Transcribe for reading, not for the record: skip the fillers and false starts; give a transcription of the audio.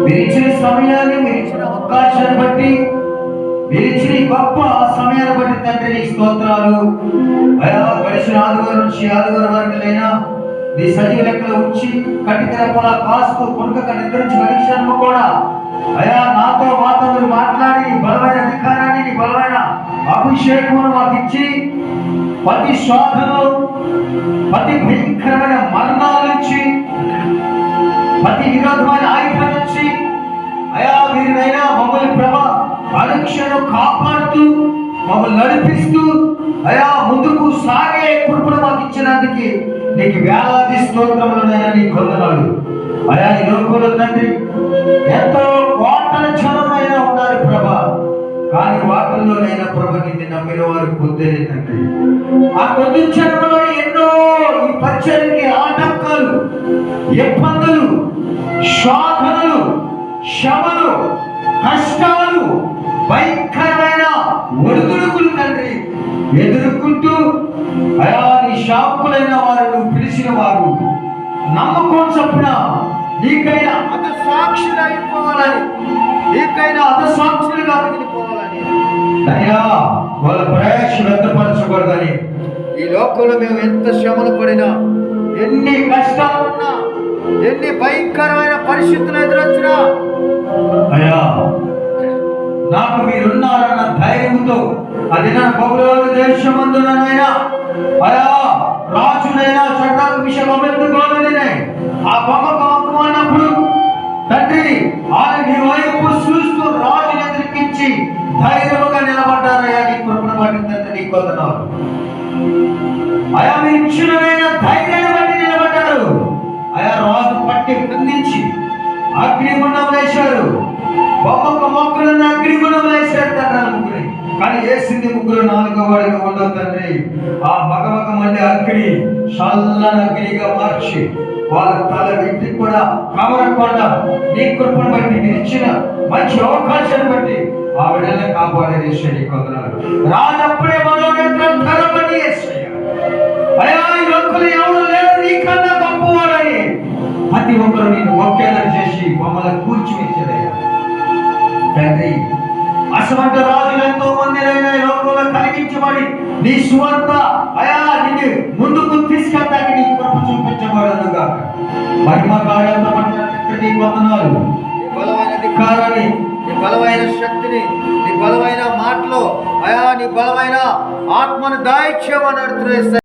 మీరు ఇచ్చిన సమయాన్ని, మీరు ఇచ్చిన అవకాశాన్ని బట్టి, మీరు ఇచ్చిన గొప్ప సమయాన్ని బట్టి తండ్రి నీ స్తోత్రాలు. అయా గడిచిన ఆదివారం నుంచి ఆదివారం వరకులైనా నీ సజీవ లెక్కలో ఉంచి కటిక రెప్పలా కాస్తూ కొనుక నిద్రించి గడిచాము కూడా. అయా మాతో మీరు మాట్లాడి నీ బలమైన అధికారాన్ని, నీ బలమైన అభిషేకమును మాకు ఇచ్చి ప్రతి శోధనలు, ప్రతి భయంకరమైన మరణాల నుంచి, ప్రతి విరోధమైన ఆయుధం నుంచి అయా మీరైనా మమ్మల్ని అనుక్షణం కాపాడుతూ మమ్మల్ని నడిపిస్తూ అయా ముందుకు సాగే కృపను మాకు ఇచ్చినందుకు నీకు వేలాది స్తోత్రములనైనా నీ కొందనాలు. అయా ఈ లోకంలో తండ్రి ఎంతో కోటల జనమైనా ఉన్నారు ప్రభా, కానీ వాటిల్లోనైనా ప్రభు నిన్ను నమ్మిన వారు పొందేది తండ్రి. ఆ కొద్ది జన్మలో ఎన్నో ఈ పరిచర్యకి ఆటంకాలు, ఇబ్బందులు, శోధనలు, శ్రమలు, కష్టాలు, భయంకరమైన ఒడిదుడుకులు తండ్రి ఎదుర్కొంటూ అయా నీ శాపులైన వారు పిలిచిన వారు నమ్మకం చొప్పున నీకైనా అధసాక్షులు అయిపోవాలని, నీకైనా అధసాక్షులుగా మిగిలిపోవాలని అయ్యా వాళ్ళ ప్రయాసం వ్యక్తపరచకూడదని ఈ లోకంలో మేము ఎంత శ్రమలు పడినా, ఎన్ని కష్టాలున్నా, ఎన్ని భయంకరమైన పరిస్థితులు ఎదురొచ్చినా అయ్యా నాకు మీరున్నారన్న ధైర్యంతో అది నా బబులోను దేశమందునైనా అయా రాజునైనా చట్టాల విషయం అమెత్తుకోలేనే ఆ బొమ్మకు అన్నప్పుడు తండ్రి ఆయన నీ వైపు చూస్తూ రాజుని ఎదిరించి ధైర్యముగా నిలబడ్డారయ్యా. నీ కృపను బట్టి తండ్రి నీ కొందనాలు. అయా మీ ఇచ్చిన ధైర్యాన్ని బట్టి నిలబడ్డారు. అయా రాజు పట్టి బంధించి అగ్నిగుండం వేశారు. బొమ్మకు మొక్కలను అగ్నిగుండం వేశారు తండ్రి ముగ్గురి. కానీ వేసింది ముగ్గురు, నాలుగో వాడిగా ఉండవు తండ్రి. ఆ మగమగ మంది అగ్ని చల్లని అగ్నిగా మార్చి వాళ్ళ తల వెంటి కూడా కమరకుండా నీ కృపను బట్టి నిలిచిన మంచి అవకాశాన్ని బట్టి ఆ బిడ్డల్ని కాపాడేది నీ కొందనాలు. రాజప్పుడే మనోనేత్రం తెరవని అయా ఈ లోకంలో ఎవరు లేరు నీకన్నా గొప్పవాడని ప్రతి ఒక్కరు నేను ఒకేదని చేసి మమ్మల్ని కూర్చివేశాడయ్యా తండ్రి. అసమంట రాజులు ఎంతో మంది లోకంలో కలిగించబడి నీ సువార్త అయా నిన్ను ముందుకు తీసుకెళ్ళడానికి నీ కృప చూపించబడను గాక. మహిమ కార్యాలతో నీ వందనాలు. నీ బలమైన అధికారాన్ని, నీ బలమైన శక్తిని, నీ బలమైన మాటలు అయా నీ బలమైన ఆత్మను దాయిచ్యమని